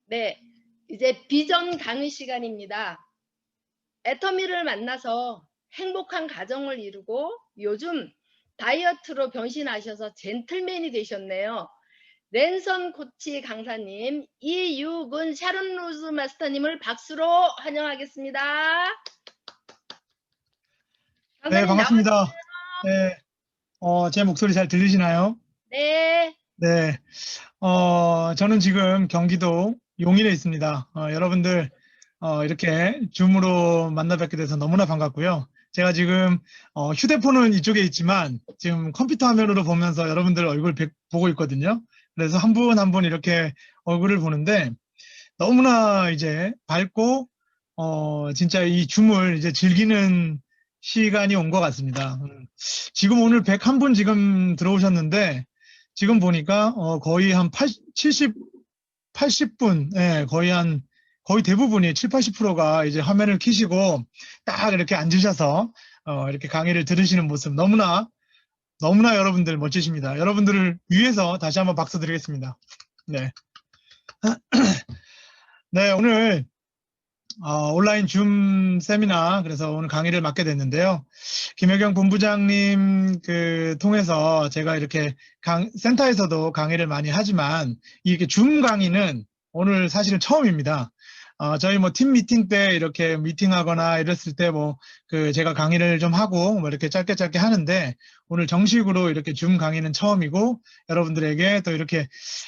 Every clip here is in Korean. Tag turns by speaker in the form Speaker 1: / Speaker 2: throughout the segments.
Speaker 1: 네, 이제 비전 강의 시간입니다. 애터미를 만나서 행복한 가정을 이루고 요즘 다이어트로 변신하셔서 젠틀맨이 되셨네요. 랜선 코치 강사님 이유근 샤론 로즈 마스터님을 박수로 환영하겠습니다.
Speaker 2: 네,
Speaker 1: 강사님
Speaker 2: 반갑습니다.
Speaker 1: 나와주세요.
Speaker 2: 네, 제 목소리 잘 들리시나요?
Speaker 1: 네,
Speaker 2: 네, 저는 지금 경기도 용인에 있습니다. 여러분들, 이렇게 줌으로 만나 뵙게 돼서 너무나 반갑고요. 제가 지금, 휴대폰은 이쪽에 있지만, 지금 컴퓨터 화면으로 보면서 여러분들 얼굴 보고 있거든요. 그래서 한 분 한 분 이렇게 얼굴을 보는데, 너무나 이제 밝고, 진짜 이 줌을 이제 즐기는 시간이 온 것 같습니다. 지금 오늘 101분 지금 들어오셨는데, 지금 보니까, 거의 한 70, 80분, 예, 거의 대부분이 7, 80%가 이제 화면을 켜시고, 딱 이렇게 앉으셔서, 이렇게 강의를 들으시는 모습 너무나 여러분들 멋지십니다. 여러분들을 위해서 다시 한번 박수 드리겠습니다. 네. 네, 오늘 온라인 줌 세미나, 그래서 오늘 강의를 맡게 됐는데요. 김혜경 본부장님 통해서 제가 이렇게 센터에서도 강의를 많이 하지만, 이렇게 줌 강의는 오늘 사실은 처음입니다. 저희 뭐 팀 미팅 때 이렇게 미팅하거나 이랬을 때 제가 강의를 좀 하고 이렇게 짧게 하는데, 오늘 정식으로 이렇게 줌 강의는 처음이고, 여러분들에게 또 이렇게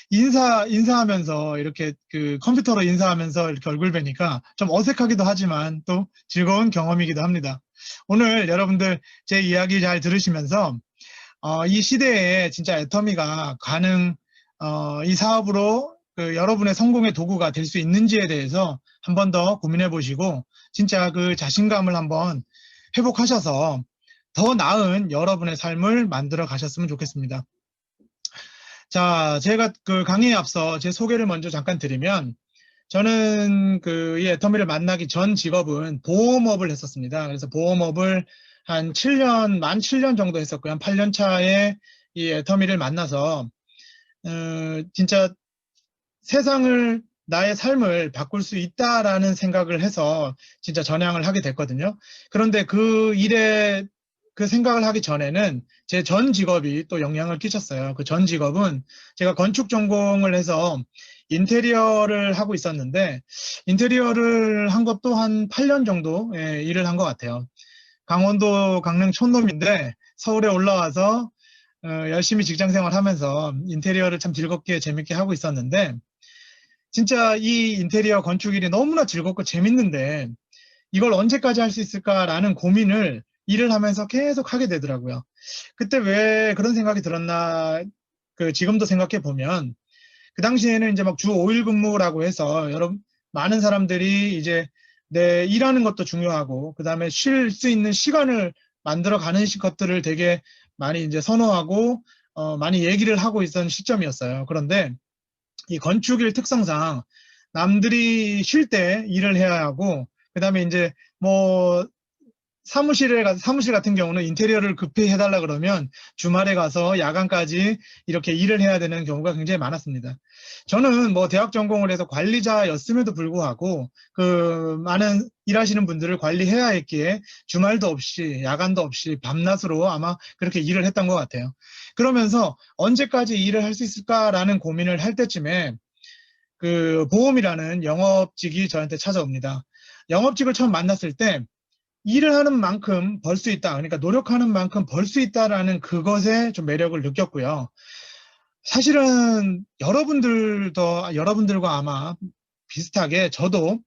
Speaker 2: 인사하면서 이렇게 컴퓨터로 인사하면서 이렇게 얼굴 뵈니까 좀 어색하기도 하지만 또 즐거운 경험이기도 합니다. 오늘 여러분들 제 이야기 잘 들으시면서 이 시대에 진짜 애터미가 이 사업으로 여러분의 성공의 도구가 될 수 있는지에 대해서 한 번 더 고민해 보시고, 진짜 그 자신감을 한번 회복하셔서 더 나은 여러분의 삶을 만들어 가셨으면 좋겠습니다. 자, 제가 강의에 앞서 제 소개를 먼저 잠깐 드리면, 저는 이 애터미를 만나기 전 직업은 보험업을 했었습니다. 그래서 보험업을 한 7년, 만 7년 정도 했었고요. 한 8년 차에 이 애터미를 만나서, 진짜 나의 삶을 바꿀 수 있다라는 생각을 해서 진짜 전향을 하게 됐거든요. 그런데 그 생각을 하기 전에는 제 전 직업이 또 영향을 끼쳤어요. 그 전 직업은 제가 건축 전공을 해서 인테리어를 하고 있었는데, 인테리어를 한 것도 한 8년 정도 일을 한 것 같아요. 강원도 강릉 촌놈인데 서울에 올라와서 열심히 직장 생활하면서 인테리어를 참 즐겁게 재밌게 하고 있었는데, 진짜 이 인테리어 건축 일이 너무나 즐겁고 재밌는데 이걸 언제까지 할 수 있을까라는 고민을 일을 하면서 계속 하게 되더라고요. 그때 왜 그런 생각이 들었나, 지금도 생각해 보면, 그 당시에는 이제 막 주 5일 근무라고 해서 많은 사람들이 이제 내 일하는 것도 중요하고, 그 다음에 쉴 수 있는 시간을 만들어 가는 것들을 되게 많이 이제 선호하고, 많이 얘기를 하고 있던 시점이었어요. 그런데 이 건축일 특성상 남들이 쉴 때 일을 해야 하고, 그 다음에 이제 뭐 사무실 같은 경우는 인테리어를 급히 해달라 그러면 주말에 가서 야간까지 이렇게 일을 해야 되는 경우가 굉장히 많았습니다. 저는 뭐 대학 전공을 해서 관리자였음에도 불구하고 많은 일하시는 분들을 관리해야 했기에 주말도 없이 야간도 없이 밤낮으로 아마 그렇게 일을 했던 것 같아요. 그러면서 언제까지 일을 할 수 있을까라는 고민을 할 때쯤에 보험이라는 영업직이 저한테 찾아옵니다. 영업직을 처음 만났을 때 일을 하는 만큼 벌 수 있다. 그러니까 노력하는 만큼 벌 수 있다라는 그것에 좀 매력을 느꼈고요. 사실은 여러분들과 아마 비슷하게 저도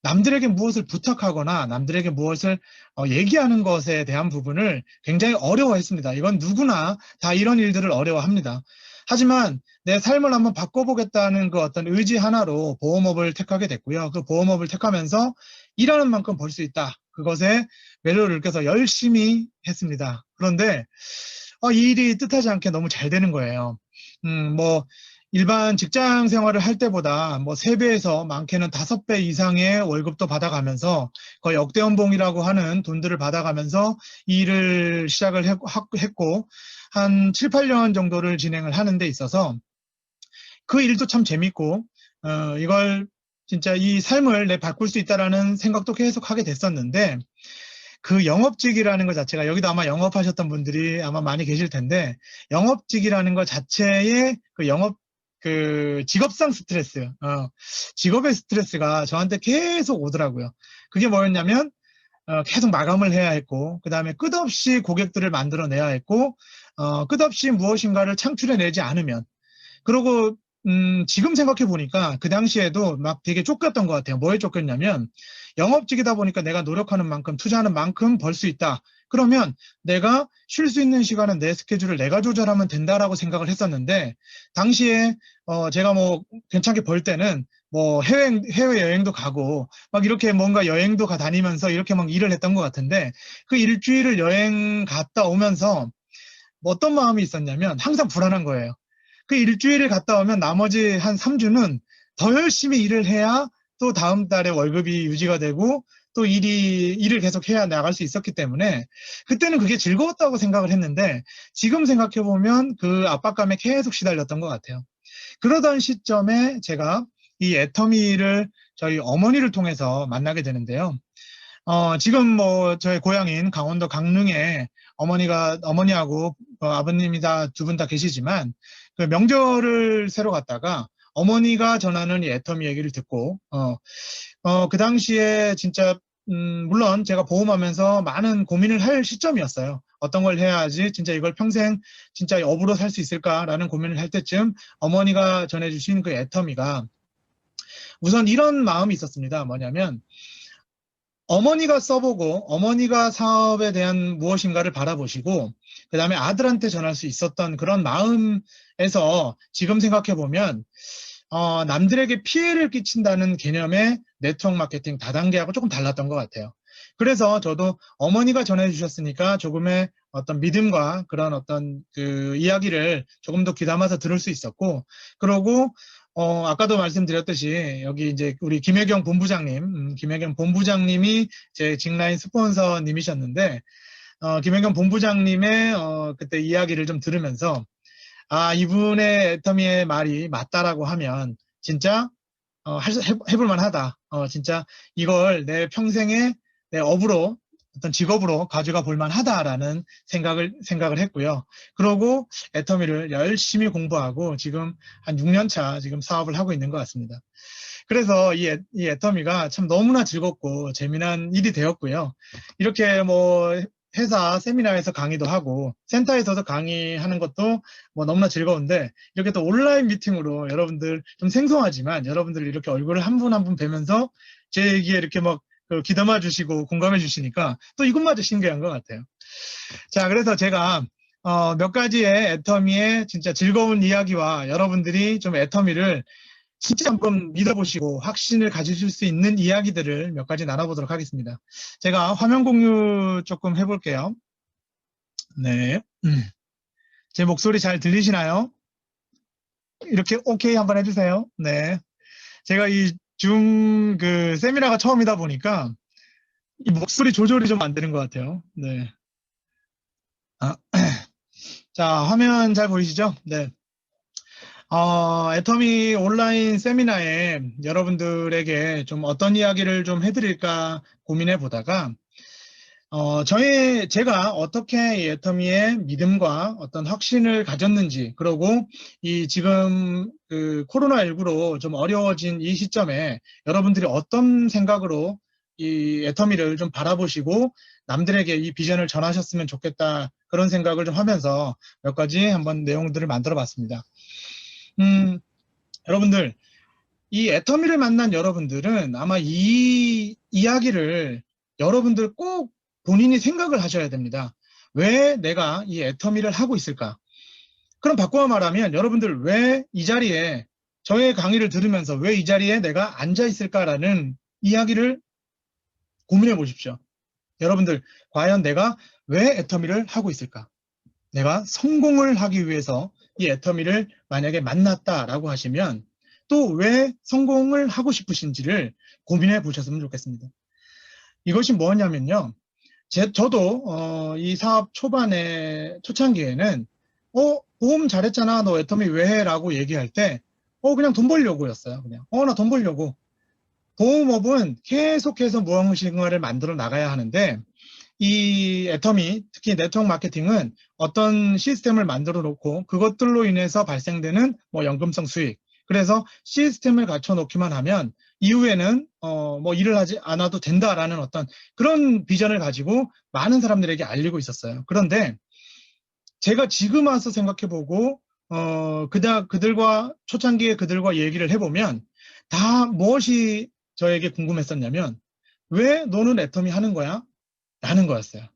Speaker 2: 남들에게 무엇을 부탁하거나 남들에게 무엇을 얘기하는 것에 대한 부분을 굉장히 어려워했습니다. 이건 누구나 다 이런 일들을 어려워합니다. 하지만 내 삶을 한번 바꿔보겠다는 그 어떤 의지 하나로 보험업을 택하게 됐고요. 그 보험업을 택하면서 일하는 만큼 벌 수 있다. 그것에 매력을 느껴서 열심히 했습니다. 그런데 이 일이 뜻하지 않게 너무 잘 되는 거예요. 뭐 일반 직장 생활을 할 때보다 뭐 3배에서 많게는 5배 이상의 월급도 받아가면서 거의 억대 연봉이라고 하는 돈들을 받아가면서 이 일을 시작을 했고 한 7, 8년 정도를 진행을 하는 데 있어서 그 일도 참 재밌고 이걸 진짜 이 삶을 내 바꿀 수 있다라는 생각도 계속 하게 됐었는데, 그 영업직이라는 것 자체가, 여기도 아마 영업하셨던 분들이 아마 많이 계실 텐데, 영업직이라는 것 자체의 그 직업상 스트레스, 직업의 스트레스가 저한테 계속 오더라고요. 그게 뭐였냐면, 계속 마감을 해야 했고, 그 다음에 끝없이 고객들을 만들어내야 했고, 끝없이 무엇인가를 창출해내지 않으면, 그리고 지금 생각해 보니까 그 당시에도 막 되게 쫓겼던 것 같아요. 뭐에 쫓겼냐면, 영업직이다 보니까 내가 노력하는 만큼, 투자하는 만큼 벌 수 있다. 그러면 내가 쉴 수 있는 시간은 내 스케줄을 내가 조절하면 된다라고 생각을 했었는데, 당시에 제가 뭐 괜찮게 벌 때는 뭐 해외여행도 가고 막 이렇게 뭔가 여행도 다니면서 이렇게 막 일을 했던 것 같은데, 그 일주일을 여행 갔다 오면서 뭐 어떤 마음이 있었냐면 항상 불안한 거예요. 그 일주일을 갔다 오면 나머지 한 3주는 더 열심히 일을 해야 또 다음 달에 월급이 유지가 되고 또 일을 계속 해야 나갈 수 있었기 때문에 그때는 그게 즐거웠다고 생각을 했는데, 지금 생각해 보면 그 압박감에 계속 시달렸던 것 같아요. 그러던 시점에 제가 이 애터미를 저희 어머니를 통해서 만나게 되는데요. 지금 뭐 저의 고향인 강원도 강릉에 어머니하고 아버님이 다 두 분 다 계시지만, 그 명절을 새로 갔다가 어머니가 전하는 이 애터미 얘기를 듣고, 그 당시에 진짜, 물론 제가 보험하면서 많은 고민을 할 시점이었어요. 어떤 걸 해야지 진짜 이걸 평생 진짜 업으로 살 수 있을까라는 고민을 할 때쯤 어머니가 전해주신 그 애터미가 우선 이런 마음이 있었습니다. 뭐냐면, 어머니가 써보고 어머니가 사업에 대한 무엇인가를 바라보시고 그 다음에 아들한테 전할 수 있었던 그런 마음에서 지금 생각해보면 남들에게 피해를 끼친다는 개념의 네트워크 마케팅 다단계하고 조금 달랐던 것 같아요. 그래서 저도 어머니가 전해주셨으니까 조금의 어떤 믿음과 그런 어떤 그 이야기를 조금 더 귀담아서 들을 수 있었고, 그러고 아까도 말씀드렸듯이 여기 이제 우리 김혜경 본부장님, 김혜경 본부장님이 제 직라인 스폰서님이셨는데, 김혜경 본부장님의 그때 이야기를 좀 들으면서, 아, 이분의 애터미의 말이 맞다라고 하면 진짜 해볼 만하다. 진짜 이걸 내 평생의 내 업으로, 어떤 직업으로 가져가 볼 만하다라는 생각을 했고요. 그러고 애터미를 열심히 공부하고 지금 한 6년 차 지금 사업을 하고 있는 것 같습니다. 그래서 이 애터미가 참 너무나 즐겁고 재미난 일이 되었고요. 이렇게 뭐 회사 세미나에서 강의도 하고 센터에서도 강의하는 것도 뭐 너무나 즐거운데, 이렇게 또 온라인 미팅으로 여러분들 좀 생소하지만 여러분들 이렇게 얼굴을 한 분 한 분 뵈면서 제 얘기에 이렇게 막 귀담아 주시고 공감해 주시니까 또 이것마저 신기한 것 같아요. 자, 그래서 제가 몇 가지의 애터미의 진짜 즐거운 이야기와 여러분들이 좀 애터미를 진짜 한번 믿어보시고 확신을 가지실 수 있는 이야기들을 몇 가지 나눠보도록 하겠습니다. 제가 화면 공유 조금 해볼게요. 네. 제 목소리 잘 들리시나요? 이렇게 오케이 한번 해주세요. 네. 제가 이 줌 그 세미나가 처음이다 보니까 이 목소리 조절이 좀 안 되는 것 같아요. 네. 자, 화면 잘 보이시죠? 네. 애터미 온라인 세미나에 여러분들에게 좀 어떤 이야기를 좀 해드릴까 고민해 보다가, 제가 어떻게 이 애터미의 믿음과 어떤 확신을 가졌는지, 그리고 이 지금 그 코로나19로 좀 어려워진 이 시점에 여러분들이 어떤 생각으로 이 애터미를 좀 바라보시고 남들에게 이 비전을 전하셨으면 좋겠다, 그런 생각을 좀 하면서 몇 가지 한번 내용들을 만들어 봤습니다. 여러분들, 이 애터미를 만난 여러분들은 아마 이 이야기를 여러분들 꼭 본인이 생각을 하셔야 됩니다. 왜 내가 이 애터미를 하고 있을까? 그럼 바꿔 말하면 여러분들 왜 이 자리에, 저의 강의를 들으면서 왜 이 자리에 내가 앉아 있을까라는 이야기를 고민해 보십시오. 여러분들, 과연 내가 왜 애터미를 하고 있을까? 내가 성공을 하기 위해서 이 애터미를 만약에 만났다라고 하시면 또 왜 성공을 하고 싶으신지를 고민해 보셨으면 좋겠습니다. 이것이 뭐냐면요. 저도 이 사업 초창기에는 보험 잘했잖아. 너 애터미 왜 해? 라고 얘기할 때 그냥 돈 벌려고였어요. 그냥 나 돈 벌려고. 보험업은 계속해서 무엇인가를 만들어 나가야 하는데 이 애터미, 특히 네트워크 마케팅은 어떤 시스템을 만들어 놓고 그것들로 인해서 발생되는 뭐 연금성 수익. 그래서 시스템을 갖춰 놓기만 하면 이후에는 뭐 일을 하지 않아도 된다라는 어떤 그런 비전을 가지고 많은 사람들에게 알리고 있었어요. 그런데 제가 지금 와서 생각해 보고 그들과 초창기에 그들과 얘기를 해보면 다 무엇이 저에게 궁금했었냐면 왜 너는 애터미 하는 거야? 라는 거였어요.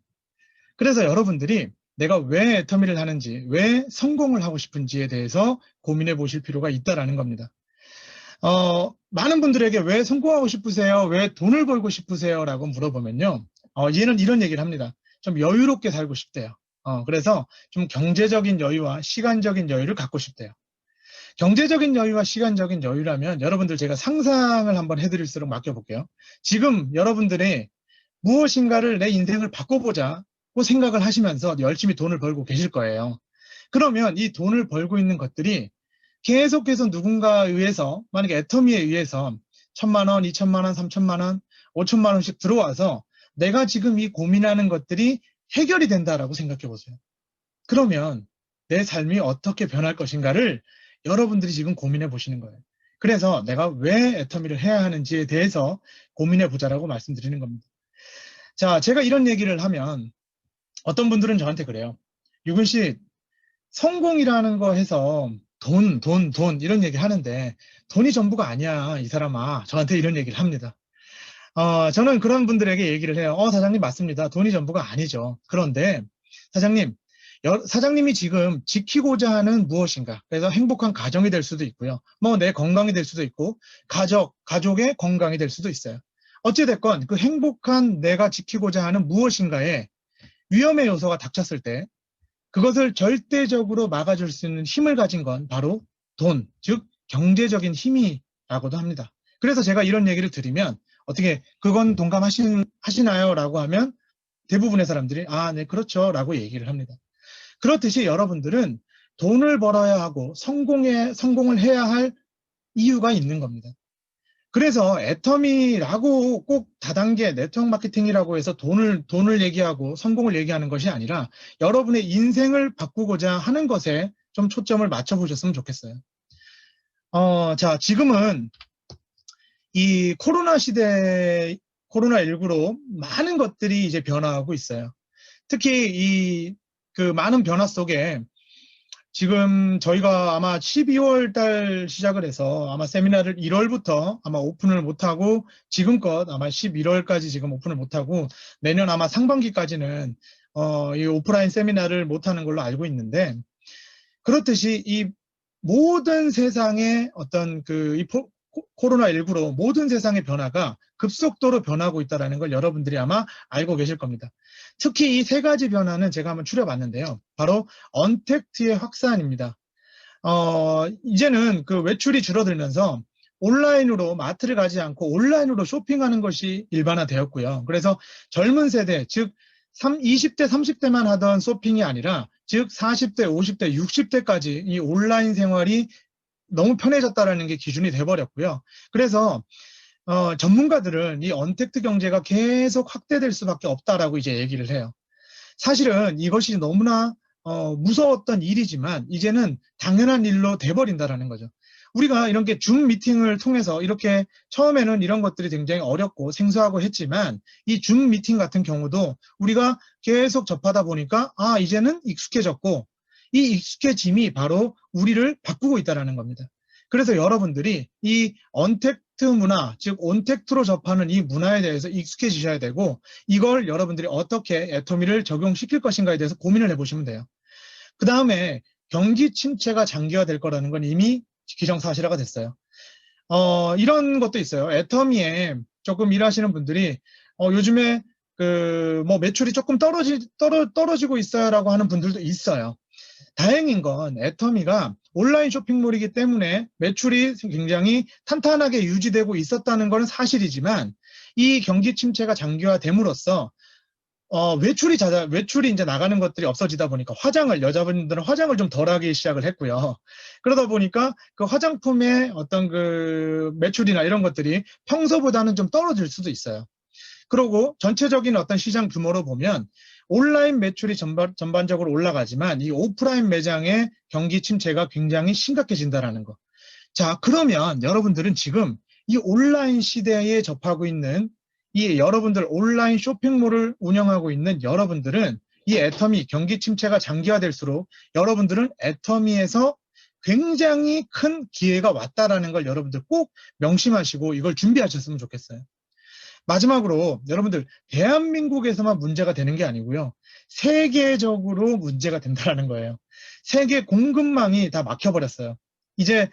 Speaker 2: 그래서 여러분들이 내가 왜 애터미를 하는지, 왜 성공을 하고 싶은지에 대해서 고민해 보실 필요가 있다라는 겁니다. 많은 분들에게 왜 성공하고 싶으세요? 왜 돈을 벌고 싶으세요? 라고 물어보면요. 얘는 이런 얘기를 합니다. 좀 여유롭게 살고 싶대요. 그래서 좀 경제적인 여유와 시간적인 여유를 갖고 싶대요. 경제적인 여유와 시간적인 여유라면 여러분들 제가 상상을 한번 해드릴수록 맡겨볼게요. 지금 여러분들의 무엇인가를 내 인생을 바꿔보자고 생각을 하시면서 열심히 돈을 벌고 계실 거예요. 그러면 이 돈을 벌고 있는 것들이 계속해서 누군가에 의해서, 만약에 애터미에 의해서 1,000만 원, 2,000만 원, 3,000만 원, 5,000만 원씩 들어와서 내가 지금 이 고민하는 것들이 해결이 된다라고 생각해 보세요. 그러면 내 삶이 어떻게 변할 것인가를 여러분들이 지금 고민해 보시는 거예요. 그래서 내가 왜 애터미를 해야 하는지에 대해서 고민해 보자라고 말씀드리는 겁니다. 자, 제가 이런 얘기를 하면 어떤 분들은 저한테 그래요. 유근 씨, 성공이라는 거 해서 돈 이런 얘기 하는데 돈이 전부가 아니야, 이 사람아. 저한테 이런 얘기를 합니다. 저는 그런 분들에게 얘기를 해요. 사장님 맞습니다. 돈이 전부가 아니죠. 그런데 사장님, 사장님이 지금 지키고자 하는 무엇인가? 그래서 행복한 가정이 될 수도 있고요. 뭐 내 건강이 될 수도 있고 가족의 건강이 될 수도 있어요. 어찌됐건 그 행복한 내가 지키고자 하는 무엇인가에 위험의 요소가 닥쳤을 때 그것을 절대적으로 막아줄 수 있는 힘을 가진 건 바로 돈, 즉 경제적인 힘이라고도 합니다. 그래서 제가 이런 얘기를 드리면 어떻게 그건 동감하시나요? 라고 하면 대부분의 사람들이 네, 그렇죠. 라고 얘기를 합니다. 그렇듯이 여러분들은 돈을 벌어야 하고 성공을 해야 할 이유가 있는 겁니다. 그래서 애터미라고 꼭 다단계 네트워크 마케팅이라고 해서 돈을 얘기하고 성공을 얘기하는 것이 아니라 여러분의 인생을 바꾸고자 하는 것에 좀 초점을 맞춰보셨으면 좋겠어요. 자, 지금은 이 코로나 시대, 코로나19로 많은 것들이 이제 변화하고 있어요. 특히 그 많은 변화 속에 지금 저희가 아마 12월 달 시작을 해서 아마 세미나를 1월부터 아마 오픈을 못하고 지금껏 아마 11월까지 지금 오픈을 못하고 내년 아마 상반기까지는 이 오프라인 세미나를 못하는 걸로 알고 있는데 그렇듯이 이 모든 세상의 어떤 코로나19로 모든 세상의 변화가 급속도로 변하고 있다는 걸 여러분들이 아마 알고 계실 겁니다. 특히 이 세 가지 변화는 제가 한번 추려봤는데요. 바로 언택트의 확산입니다. 이제는 그 외출이 줄어들면서 온라인으로 마트를 가지 않고 온라인으로 쇼핑하는 것이 일반화되었고요. 그래서 젊은 세대, 즉 20대, 30대만 하던 쇼핑이 아니라 즉 40대, 50대, 60대까지 이 온라인 생활이 너무 편해졌다라는 게 기준이 돼버렸고요. 그래서 전문가들은 이 언택트 경제가 계속 확대될 수밖에 없다라고 이제 얘기를 해요. 사실은 이것이 너무나 무서웠던 일이지만 이제는 당연한 일로 돼버린다라는 거죠. 우리가 이런 게 줌 미팅을 통해서 이렇게 처음에는 이런 것들이 굉장히 어렵고 생소하고 했지만 이 줌 미팅 같은 경우도 우리가 계속 접하다 보니까 이제는 익숙해졌고 이 익숙해짐이 바로 우리를 바꾸고 있다는 겁니다. 그래서 여러분들이 이 언택트 문화, 즉 온택트로 접하는 이 문화에 대해서 익숙해지셔야 되고 이걸 여러분들이 어떻게 애터미를 적용시킬 것인가에 대해서 고민을 해보시면 돼요. 그 다음에 경기 침체가 장기화될 거라는 건 이미 기정사실화가 됐어요. 이런 것도 있어요. 애터미에 조금 일하시는 분들이 요즘에 뭐 매출이 조금 떨어지고 있어요라고 하는 분들도 있어요. 다행인 건 애터미가 온라인 쇼핑몰이기 때문에 매출이 굉장히 탄탄하게 유지되고 있었다는 것은 사실이지만 이 경기 침체가 장기화됨으로써 외출이 이제 나가는 것들이 없어지다 보니까 여자분들은 화장을 좀 덜하기 시작을 했고요. 그러다 보니까 그 화장품의 어떤 그 매출이나 이런 것들이 평소보다는 좀 떨어질 수도 있어요. 그리고 전체적인 어떤 시장 규모로 보면 온라인 매출이 전반적으로 올라가지만 이 오프라인 매장의 경기 침체가 굉장히 심각해진다라는 거. 자, 그러면 여러분들은 지금 이 온라인 시대에 접하고 있는 이 여러분들 온라인 쇼핑몰을 운영하고 있는 여러분들은 이 애터미 경기 침체가 장기화될수록 여러분들은 애터미에서 굉장히 큰 기회가 왔다라는 걸 여러분들 꼭 명심하시고 이걸 준비하셨으면 좋겠어요. 마지막으로 여러분들 대한민국에서만 문제가 되는 게 아니고요. 세계적으로 문제가 된다는 거예요. 세계 공급망이 다 막혀버렸어요. 이제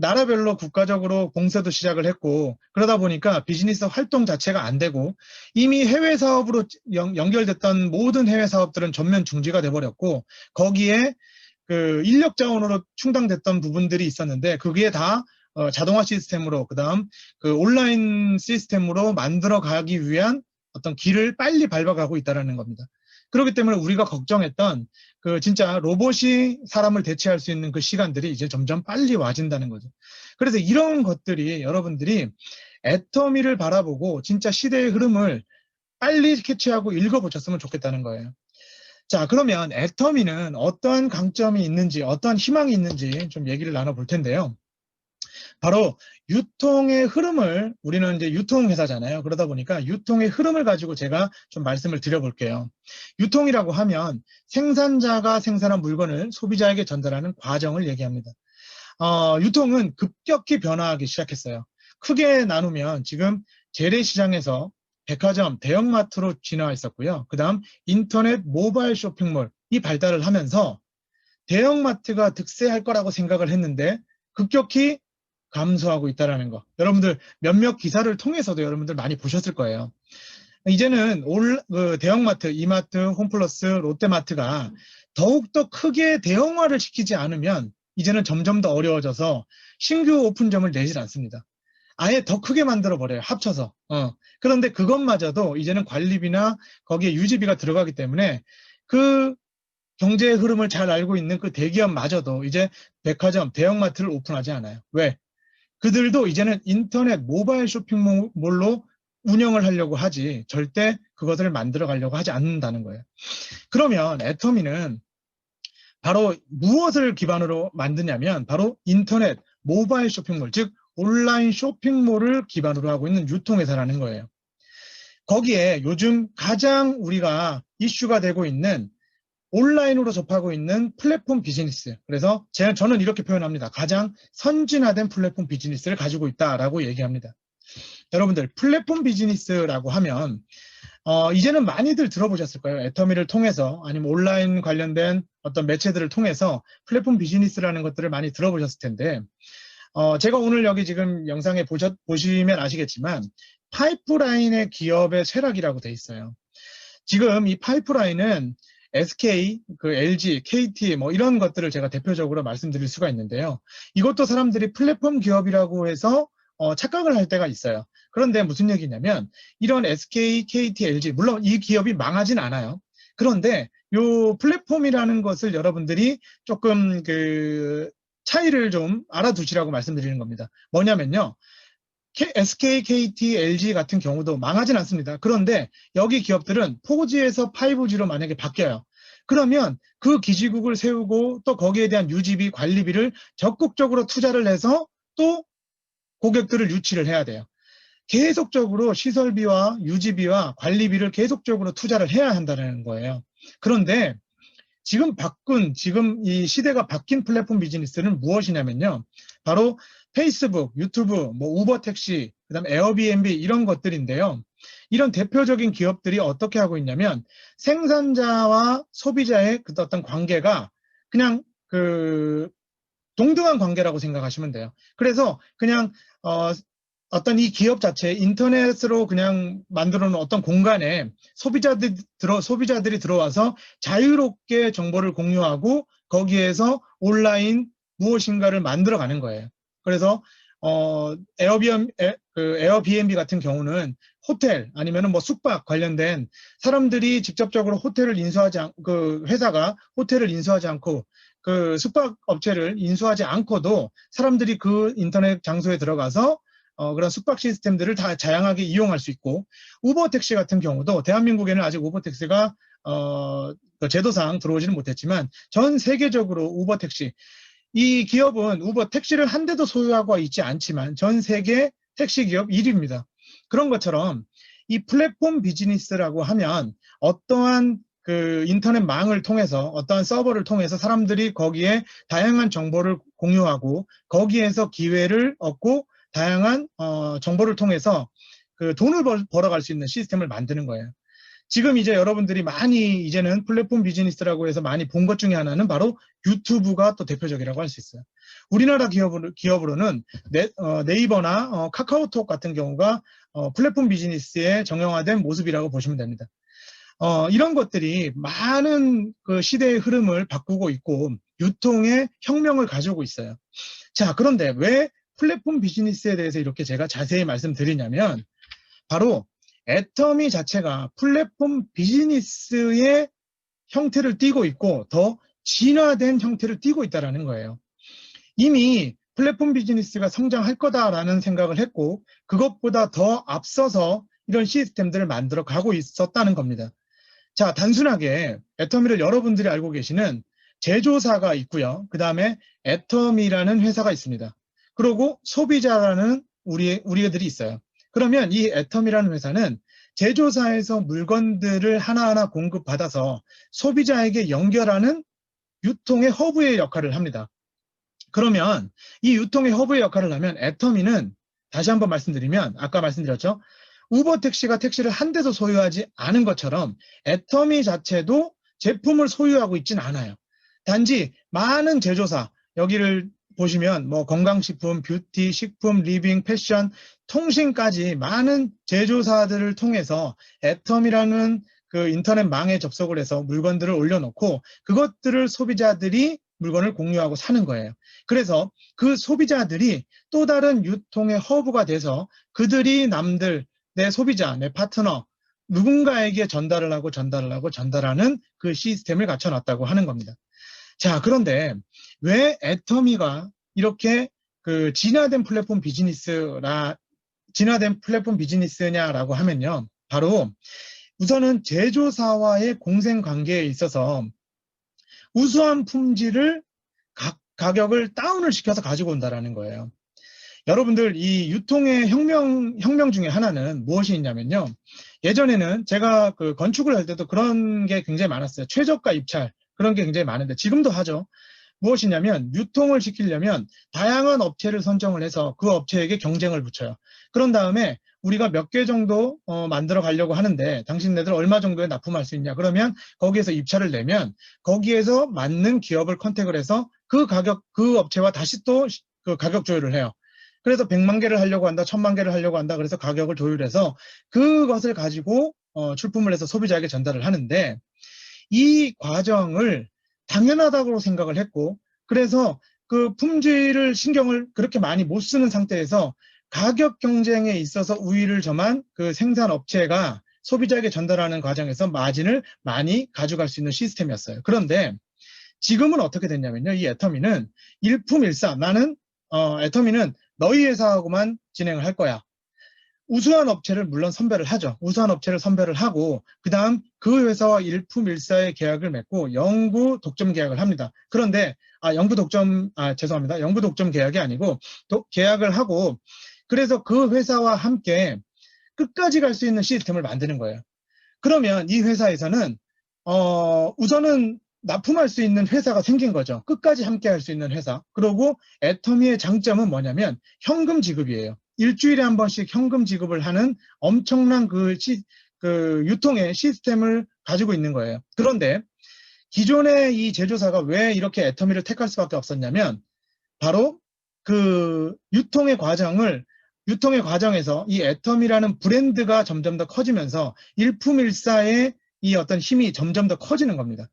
Speaker 2: 나라별로 국가적으로 공세도 시작을 했고 그러다 보니까 비즈니스 활동 자체가 안 되고 이미 해외 사업으로 연결됐던 모든 해외 사업들은 전면 중지가 돼버렸고 거기에 그 인력 자원으로 충당됐던 부분들이 있었는데 그게 다 자동화 시스템으로 그다음 그 온라인 시스템으로 만들어 가기 위한 어떤 길을 빨리 밟아가고 있다는 겁니다. 그렇기 때문에 우리가 걱정했던 그 진짜 로봇이 사람을 대체할 수 있는 그 시간들이 이제 점점 빨리 와진다는 거죠. 그래서 이런 것들이 여러분들이 애터미를 바라보고 진짜 시대의 흐름을 빨리 캐치하고 읽어보셨으면 좋겠다는 거예요. 자, 그러면 애터미는 어떠한 강점이 있는지, 어떠한 희망이 있는지 좀 얘기를 나눠볼 텐데요. 바로 유통의 흐름을 우리는 이제 유통회사잖아요. 그러다 보니까 유통의 흐름을 가지고 제가 좀 말씀을 드려볼게요. 유통이라고 하면 생산자가 생산한 물건을 소비자에게 전달하는 과정을 얘기합니다. 유통은 급격히 변화하기 시작했어요. 크게 나누면 지금 재래시장에서 백화점, 대형마트로 진화했었고요. 그 다음 인터넷 모바일 쇼핑몰이 발달을 하면서 대형마트가 득세할 거라고 생각을 했는데 급격히 감소하고 있다는 거. 여러분들 몇몇 기사를 통해서도 여러분들 많이 보셨을 거예요. 이제는 대형마트, 이마트, 홈플러스, 롯데마트가 더욱더 크게 대형화를 시키지 않으면 이제는 점점 더 어려워져서 신규 오픈점을 내질 않습니다. 아예 더 크게 만들어 버려요. 합쳐서. 그런데 그것마저도 이제는 관리비나 거기에 유지비가 들어가기 때문에 그 경제의 흐름을 잘 알고 있는 그 대기업마저도 이제 백화점, 대형마트를 오픈하지 않아요. 왜? 그들도 이제는 인터넷 모바일 쇼핑몰로 운영을 하려고 하지 절대 그것을 만들어 가려고 하지 않는다는 거예요. 그러면 애터미는 바로 무엇을 기반으로 만드냐면 바로 인터넷 모바일 쇼핑몰, 즉 온라인 쇼핑몰을 기반으로 하고 있는 유통회사라는 거예요. 거기에 요즘 가장 우리가 이슈가 되고 있는 온라인으로 접하고 있는 플랫폼 비즈니스. 그래서 저는 이렇게 표현합니다. 가장 선진화된 플랫폼 비즈니스를 가지고 있다라고 얘기합니다. 여러분들 플랫폼 비즈니스라고 하면 이제는 많이들 들어보셨을 거예요. 애터미를 통해서 아니면 온라인 관련된 어떤 매체들을 통해서 플랫폼 비즈니스라는 것들을 많이 들어보셨을 텐데 제가 오늘 여기 지금 영상에 보시면 아시겠지만 파이프라인의 기업의 쇠락이라고 돼 있어요. 지금 이 파이프라인은 SK, 그 LG, KT 뭐 이런 것들을 제가 대표적으로 말씀드릴 수가 있는데요. 이것도 사람들이 플랫폼 기업이라고 해서 착각을 할 때가 있어요. 그런데 무슨 얘기냐면 이런 SK, KT, LG 물론 이 기업이 망하진 않아요. 그런데 요 플랫폼이라는 것을 여러분들이 조금 그 차이를 좀 알아두시라고 말씀드리는 겁니다. 뭐냐면요. SK, KT, LG 같은 경우도 망하진 않습니다. 그런데 여기 기업들은 4G에서 5G로 만약에 바뀌어요. 그러면 그 기지국을 세우고 또 거기에 대한 유지비, 관리비를 적극적으로 투자를 해서 또 고객들을 유치를 해야 돼요. 계속적으로 시설비와 유지비와 관리비를 계속적으로 투자를 해야 한다는 거예요. 그런데 지금 이 시대가 바뀐 플랫폼 비즈니스는 무엇이냐면요. 바로 페이스북, 유튜브, 뭐 우버 택시, 그다음 에어비앤비 이런 것들인데요. 이런 대표적인 기업들이 어떻게 하고 있냐면 생산자와 소비자의 그 어떤 관계가 그냥 그 동등한 관계라고 생각하시면 돼요. 그래서 그냥 어떤 이 기업 자체 인터넷으로 그냥 만들어 놓은 어떤 공간에 소비자들이 들어와서 자유롭게 정보를 공유하고 거기에서 온라인 무엇인가를 만들어 가는 거예요. 그래서 에어비앤비 같은 경우는 호텔 아니면은 뭐 숙박 관련된 사람들이 직접적으로 호텔을 인수하지 그 회사가 호텔을 인수하지 않고 그 숙박 업체를 인수하지 않고도 사람들이 그 인터넷 장소에 들어가서 그런 숙박 시스템들을 다 다양하게 이용할 수 있고, 우버 택시 같은 경우도 대한민국에는 아직 우버 택시가 그 제도상 들어오지는 못했지만 전 세계적으로 우버 택시, 이 기업은 우버 택시를 한 대도 소유하고 있지 않지만 전 세계 택시 기업 1위입니다. 그런 것처럼 이 플랫폼 비즈니스라고 하면 어떠한 그 인터넷망을 통해서 어떠한 서버를 통해서 사람들이 거기에 다양한 정보를 공유하고 거기에서 기회를 얻고 다양한 정보를 통해서 그 돈을 벌어갈 수 있는 시스템을 만드는 거예요. 지금 이제 여러분들이 많이 이제는 플랫폼 비즈니스라고 해서 많이 본 것 중에 하나는 바로 유튜브가 또 대표적이라고 할 수 있어요. 우리나라 기업으로는 네이버나 카카오톡 같은 경우가 플랫폼 비즈니스의 정형화된 모습이라고 보시면 됩니다. 이런 것들이 많은 그 시대의 흐름을 바꾸고 있고 유통의 혁명을 가져오고 있어요. 자, 그런데 왜 플랫폼 비즈니스에 대해서 이렇게 제가 자세히 말씀드리냐면 바로 애터미 자체가 플랫폼 비즈니스의 형태를 띠고 있고 더 진화된 형태를 띠고 있다는 거예요. 이미 플랫폼 비즈니스가 성장할 거다라는 생각을 했고 그것보다 더 앞서서 이런 시스템들을 만들어 가고 있었다는 겁니다. 자, 단순하게 애터미를 여러분들이 알고 계시는 제조사가 있고요. 그 다음에 애터미라는 회사가 있습니다. 그리고 소비자라는 우리들이 있어요. 그러면 이 애터미라는 회사는 제조사에서 물건들을 하나하나 공급받아서 소비자에게 연결하는 유통의 허브의 역할을 합니다. 그러면 이 유통의 허브의 역할을 하면 애터미는 다시 한번 말씀드리면 아까 말씀드렸죠. 우버 택시가 택시를 한 대도 소유하지 않은 것처럼 애터미 자체도 제품을 소유하고 있진 않아요. 단지 많은 제조사, 여기를 보시면 뭐 건강식품, 뷰티, 식품, 리빙, 패션, 통신까지 많은 제조사들을 통해서 애터미라는 그 인터넷망에 접속을 해서 물건들을 올려놓고 그것들을 소비자들이 물건을 공유하고 사는 거예요. 그래서 그 소비자들이 또 다른 유통의 허브가 돼서 그들이 남들, 내 소비자, 내 파트너, 누군가에게 전달하는 그 시스템을 갖춰놨다고 하는 겁니다. 자, 그런데 왜 애터미가 이렇게 그 진화된 플랫폼 비즈니스냐라고 하면요. 바로 우선은 제조사와의 공생 관계에 있어서 우수한 품질을 가격을 다운을 시켜서 가지고 온다라는 거예요. 여러분들 이 유통의 혁명 중에 하나는 무엇이 있냐면요. 예전에는 제가 그 건축을 할 때도 그런 게 굉장히 많았어요. 최저가 입찰 그런 게 굉장히 많은데 지금도 하죠. 무엇이냐면 유통을 시키려면 다양한 업체를 선정을 해서 그 업체에게 경쟁을 붙여요. 그런 다음에 우리가 몇 개 정도 만들어 가려고 하는데 당신네들 얼마 정도에 납품할 수 있냐. 그러면 거기에서 입찰을 내면 거기에서 맞는 기업을 컨택을 해서 그 업체와 다시 또 그 가격 조율을 해요. 그래서 100만 개를 하려고 한다, 1000만 개를 하려고 한다. 그래서 가격을 조율해서 그것을 가지고 출품을 해서 소비자에게 전달을 하는데 이 과정을 당연하다고 생각을 했고 그래서 그 품질을 신경을 그렇게 많이 못 쓰는 상태에서 가격 경쟁에 있어서 우위를 점한 그 생산업체가 소비자에게 전달하는 과정에서 마진을 많이 가져갈 수 있는 시스템이었어요. 그런데 지금은 어떻게 됐냐면요. 이 애터미는 일품일사, 애터미는 너희 회사하고만 진행을 할 거야. 우수한 업체를 물론 선별을 하죠. 우수한 업체를 선별을 하고 그 다음 그 회사와 일품일사의 계약을 맺고 영구 독점 계약을 합니다. 그런데 영구 독점 계약이 아니고 계약을 하고 그래서 그 회사와 함께 끝까지 갈 수 있는 시스템을 만드는 거예요. 그러면 이 회사에서는 우선은 납품할 수 있는 회사가 생긴 거죠. 끝까지 함께 할 수 있는 회사. 그리고 애터미의 장점은 뭐냐면 현금 지급이에요. 일주일에 한 번씩 현금 지급을 하는 엄청난 그 유통의 시스템을 가지고 있는 거예요. 그런데 기존의 이 제조사가 왜 이렇게 애터미를 택할 수밖에 없었냐면 바로 그 유통의 과정에서 이 애터미라는 브랜드가 점점 더 커지면서 일품일사의 이 어떤 힘이 점점 더 커지는 겁니다.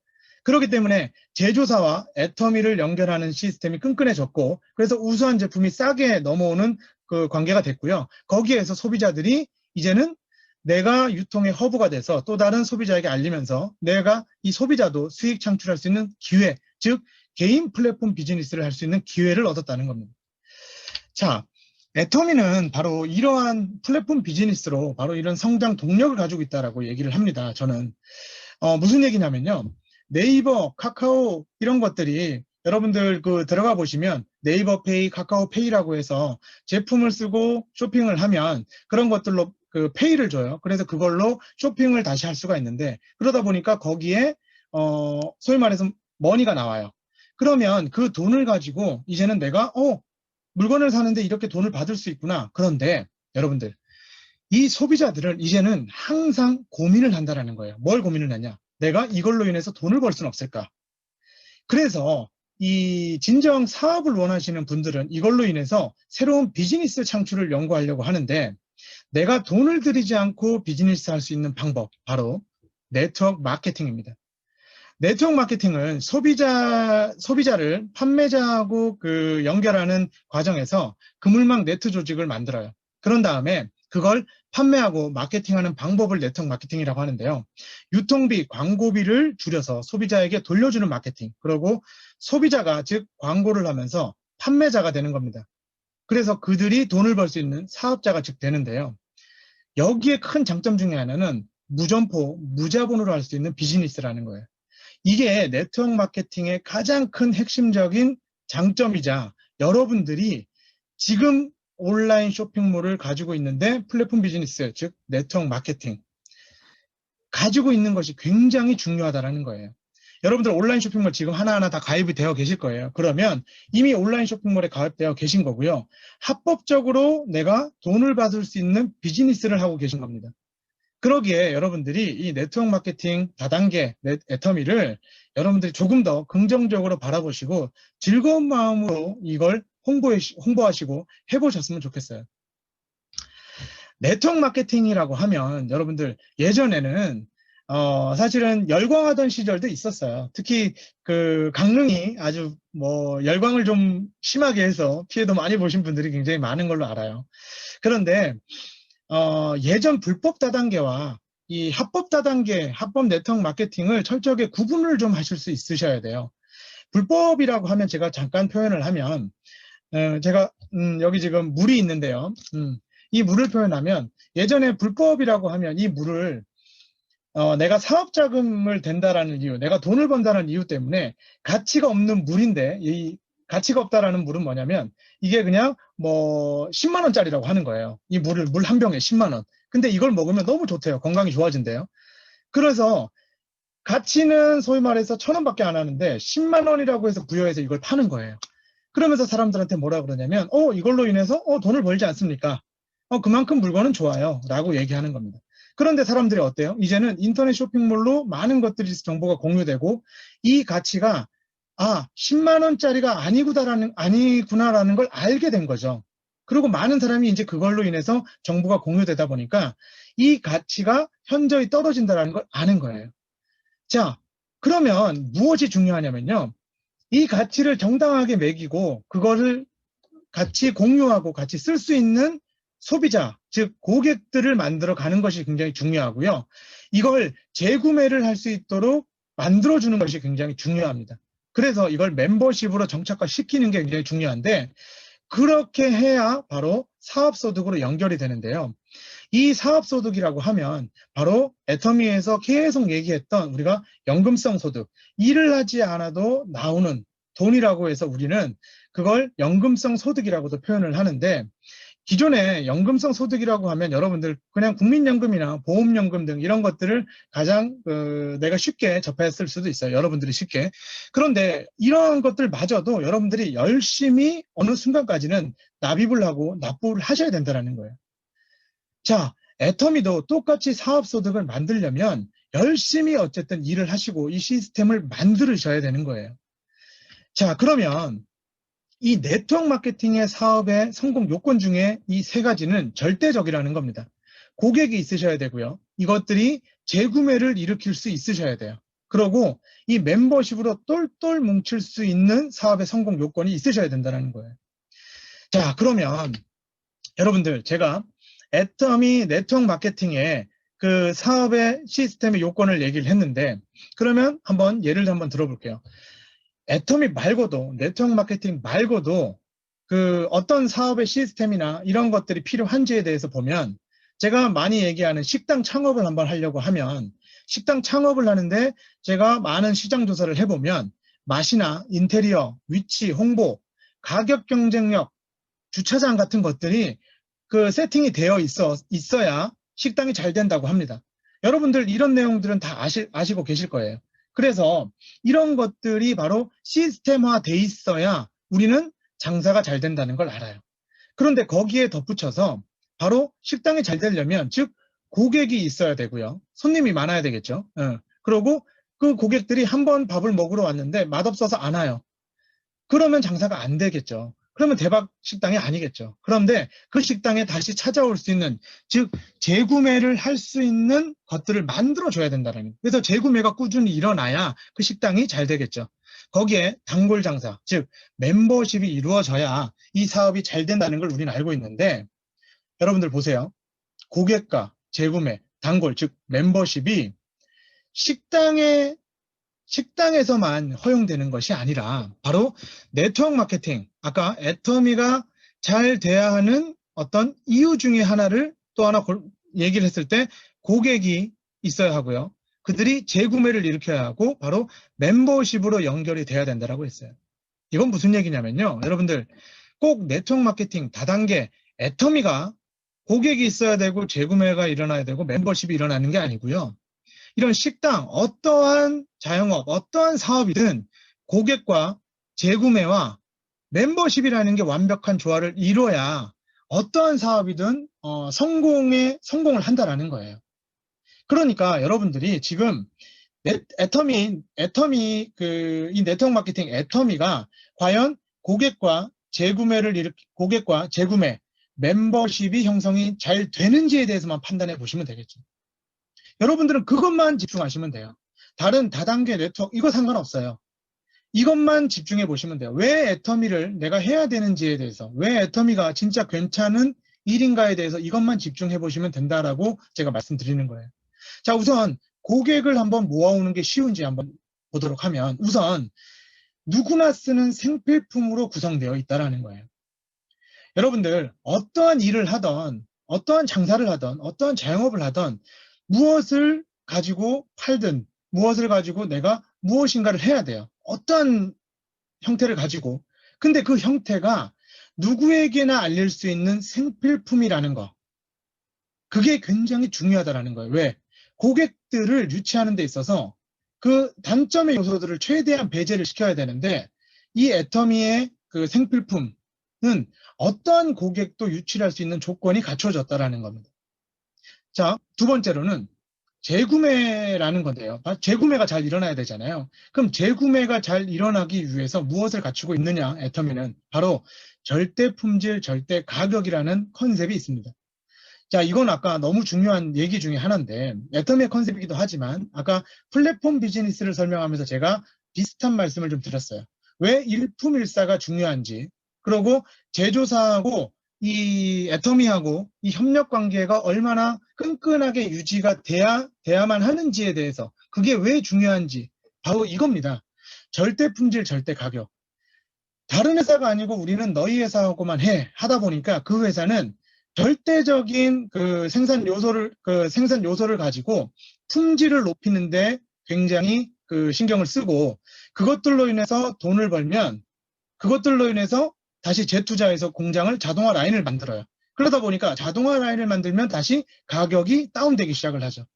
Speaker 2: 그렇기 때문에 제조사와 애터미를 연결하는 시스템이 끈끈해졌고, 그래서 우수한 제품이 싸게 넘어오는 그 관계가 됐고요. 거기에서 소비자들이 이제는 내가 유통의 허브가 돼서 또 다른 소비자에게 알리면서 내가 이 소비자도 수익 창출할 수 있는 기회, 즉 개인 플랫폼 비즈니스를 할 수 있는 기회를 얻었다는 겁니다. 자, 애터미는 바로 이러한 플랫폼 비즈니스로 바로 이런 성장 동력을 가지고 있다라고 얘기를 합니다. 저는 무슨 얘기냐면요. 네이버, 카카오 이런 것들이 여러분들 그 들어가 보시면 네이버 페이, 카카오 페이라고 해서 제품을 쓰고 쇼핑을 하면 그런 것들로 그 페이를 줘요. 그래서 그걸로 쇼핑을 다시 할 수가 있는데, 그러다 보니까 거기에 소위 말해서 머니가 나와요. 그러면 그 돈을 가지고 이제는 내가 물건을 사는데 이렇게 돈을 받을 수 있구나. 그런데 여러분들, 이 소비자들은 이제는 항상 고민을 한다라는 거예요. 뭘 고민을 하냐? 내가 이걸로 인해서 돈을 벌 수는 없을까? 그래서 이 진정 사업을 원하시는 분들은 이걸로 인해서 새로운 비즈니스 창출을 연구하려고 하는데, 내가 돈을 들이지 않고 비즈니스 할 수 있는 방법, 바로 네트워크 마케팅입니다. 네트워크 마케팅은 소비자를 판매자하고 그 연결하는 과정에서 그물망 네트 조직을 만들어요. 그런 다음에 그걸 판매하고 마케팅하는 방법을 네트워크 마케팅이라고 하는데요. 유통비, 광고비를 줄여서 소비자에게 돌려주는 마케팅, 그리고 소비자가 즉 광고를 하면서 판매자가 되는 겁니다. 그래서 그들이 돈을 벌 수 있는 사업자가 즉 되는데요. 여기에 큰 장점 중에 하나는 무점포, 무자본으로 할 수 있는 비즈니스라는 거예요. 이게 네트워크 마케팅의 가장 큰 핵심적인 장점이자 여러분들이 지금 온라인 쇼핑몰을 가지고 있는데 플랫폼 비즈니스, 즉 네트워크 마케팅 가지고 있는 것이 굉장히 중요하다는 거예요. 여러분들 온라인 쇼핑몰 지금 하나하나 다 가입이 되어 계실 거예요. 그러면 이미 온라인 쇼핑몰에 가입되어 계신 거고요. 합법적으로 내가 돈을 받을 수 있는 비즈니스를 하고 계신 겁니다. 그러기에 여러분들이 이 네트워크 마케팅 다단계 애터미를 여러분들이 조금 더 긍정적으로 바라보시고 즐거운 마음으로 이걸 홍보하시고 해보셨으면 좋겠어요. 네트워크 마케팅이라고 하면 여러분들 예전에는 사실은 열광하던 시절도 있었어요. 특히 그 강릉이 아주 뭐 열광을 좀 심하게 해서 피해도 많이 보신 분들이 굉장히 많은 걸로 알아요. 그런데 예전 불법 다단계와 이 합법 다단계, 합법 네트워크 마케팅을 철저하게 구분을 좀 하실 수 있으셔야 돼요. 불법이라고 하면 제가 잠깐 표현을 하면, 제가 여기 지금 물이 있는데요. 이 물을 표현하면 예전에 불법이라고 하면 이 물을 내가 사업자금을 댄다라는 이유, 내가 돈을 번다는 이유 때문에 가치가 없는 물인데, 이 가치가 없다라는 물은 뭐냐면 이게 그냥 뭐 10만 원짜리라고 하는 거예요. 이 물을 물 한 병에 10만 원. 근데 이걸 먹으면 너무 좋대요. 건강이 좋아진대요. 그래서 가치는 소위 말해서 1,000원밖에 안 하는데 10만 원이라고 해서 부여해서 이걸 파는 거예요. 그러면서 사람들한테 뭐라 그러냐면 이걸로 인해서 돈을 벌지 않습니까? 그만큼 물건은 좋아요. 라고 얘기하는 겁니다. 그런데 사람들이 어때요? 이제는 인터넷 쇼핑몰로 많은 것들이 정보가 공유되고 이 가치가 10만 원짜리가 아니구나라는 걸 알게 된 거죠. 그리고 많은 사람이 이제 그걸로 인해서 정보가 공유되다 보니까 이 가치가 현저히 떨어진다는 걸 아는 거예요. 자, 그러면 무엇이 중요하냐면요. 이 가치를 정당하게 매기고 그거를 같이 공유하고 같이 쓸 수 있는 소비자, 즉 고객들을 만들어 가는 것이 굉장히 중요하고요. 이걸 재구매를 할 수 있도록 만들어주는 것이 굉장히 중요합니다. 그래서 이걸 멤버십으로 정착화시키는 게 굉장히 중요한데, 그렇게 해야 바로 사업소득으로 연결이 되는데요. 이 사업소득이라고 하면 바로 애터미에서 계속 얘기했던 우리가 연금성 소득, 일을 하지 않아도 나오는 돈이라고 해서 우리는 그걸 연금성 소득이라고도 표현을 하는데, 기존에 연금성 소득이라고 하면 여러분들 그냥 국민연금이나 보험연금 등 이런 것들을 가장 내가 쉽게 접했을 수도 있어요. 여러분들이 쉽게. 그런데 이러한 것들마저도 여러분들이 열심히 어느 순간까지는 납입을 하고 납부를 하셔야 된다는 거예요. 자, 애터미도 똑같이 사업소득을 만들려면 열심히 어쨌든 일을 하시고 이 시스템을 만들으셔야 되는 거예요. 자, 그러면 이 네트워크 마케팅의 사업의 성공 요건 중에 이 세 가지는 절대적이라는 겁니다. 고객이 있으셔야 되고요. 이것들이 재구매를 일으킬 수 있으셔야 돼요. 그러고 이 멤버십으로 똘똘 뭉칠 수 있는 사업의 성공 요건이 있으셔야 된다는 거예요. 자, 그러면 여러분들 제가 애터미 네트워크 마케팅의 그 사업의 시스템의 요건을 얘기를 했는데 그러면 한번 예를 한번 들어볼게요. 애터미 말고도 네트워크 마케팅 말고도 그 어떤 사업의 시스템이나 이런 것들이 필요한지에 대해서 보면 제가 많이 얘기하는 식당 창업을 한번 하려고 하면 식당 창업을 하는데 제가 많은 시장 조사를 해보면 맛이나 인테리어, 위치, 홍보, 가격 경쟁력, 주차장 같은 것들이 그 세팅이 되어 있어야 식당이 잘 된다고 합니다. 여러분들 이런 내용들은 다 아시고 계실 거예요. 그래서 이런 것들이 바로 시스템화 돼 있어야 우리는 장사가 잘 된다는 걸 알아요. 그런데 거기에 덧붙여서 바로 식당이 잘 되려면 즉 고객이 있어야 되고요. 손님이 많아야 되겠죠. 그리고 그 고객들이 한번 밥을 먹으러 왔는데 맛없어서 안 와요. 그러면 장사가 안 되겠죠. 그러면 대박 식당이 아니겠죠. 그런데 그 식당에 다시 찾아올 수 있는, 즉 재구매를 할 수 있는 것들을 만들어줘야 된다는 거예요. 그래서 재구매가 꾸준히 일어나야 그 식당이 잘 되겠죠. 거기에 단골 장사, 즉 멤버십이 이루어져야 이 사업이 잘 된다는 걸 우리는 알고 있는데 여러분들 보세요. 고객과 재구매, 단골, 즉 멤버십이 식당에서만 허용되는 것이 아니라 바로 네트워크 마케팅, 아까 애터미가 잘 돼야 하는 어떤 이유 중에 하나를 또 하나 얘기를 했을 때 고객이 있어야 하고요. 그들이 재구매를 일으켜야 하고 바로 멤버십으로 연결이 돼야 된다고 했어요. 이건 무슨 얘기냐면요. 여러분들 꼭 네트워크 마케팅 다단계 애터미가 고객이 있어야 되고 재구매가 일어나야 되고 멤버십이 일어나는 게 아니고요. 이런 식당, 어떠한 자영업, 어떠한 사업이든 고객과 재구매와 멤버십이라는 게 완벽한 조화를 이뤄야 어떠한 사업이든 성공을 한다라는 거예요. 그러니까 여러분들이 지금 이 네트워크 마케팅 애터미가 과연 고객과 재구매, 멤버십이 형성이 잘 되는지에 대해서만 판단해 보시면 되겠죠. 여러분들은 그것만 집중하시면 돼요. 다른 다단계 네트워크 이거 상관없어요. 이것만 집중해 보시면 돼요. 왜 애터미를 내가 해야 되는지에 대해서, 왜 애터미가 진짜 괜찮은 일인가에 대해서 이것만 집중해 보시면 된다라고 제가 말씀드리는 거예요. 자, 우선 고객을 한번 모아오는 게 쉬운지 한번 보도록 하면 우선 누구나 쓰는 생필품으로 구성되어 있다는 거예요. 여러분들 어떠한 일을 하던, 어떠한 장사를 하던, 어떠한 자영업을 하던 무엇을 가지고 팔든 무엇을 가지고 내가 무엇인가를 해야 돼요. 어떠한 형태를 가지고. 근데 그 형태가 누구에게나 알릴 수 있는 생필품이라는 거. 그게 굉장히 중요하다는 거예요. 왜? 고객들을 유치하는 데 있어서 그 단점의 요소들을 최대한 배제를 시켜야 되는데 이 애터미의 그 생필품은 어떠한 고객도 유치할 수 있는 조건이 갖춰졌다는 겁니다. 자, 두 번째로는 재구매라는 건데요. 재구매가 잘 일어나야 되잖아요. 그럼 재구매가 잘 일어나기 위해서 무엇을 갖추고 있느냐, 애터미는 바로 절대 품질, 절대 가격이라는 컨셉이 있습니다. 자, 이건 아까 너무 중요한 얘기 중에 하나인데 애터미의 컨셉이기도 하지만 아까 플랫폼 비즈니스를 설명하면서 제가 비슷한 말씀을 좀 드렸어요. 왜 일품일사가 중요한지, 그리고 제조사하고 이 애터미하고 이 협력 관계가 얼마나 끈끈하게 유지가 돼야만 하는지에 대해서, 그게 왜 중요한지 바로 이겁니다. 절대 품질, 절대 가격. 다른 회사가 아니고 우리는 너희 회사하고만 하다 보니까 그 회사는 절대적인 그 생산 요소를 가지고 품질을 높이는데 굉장히 그 신경을 쓰고, 그것들로 인해서 돈을 벌면 그것들로 인해서 다시 재투자해서 공장을 자동화 라인을 만들어요. 그러다 보니까 자동화 라인을 만들면 다시 가격이 다운되기 시작을 하죠.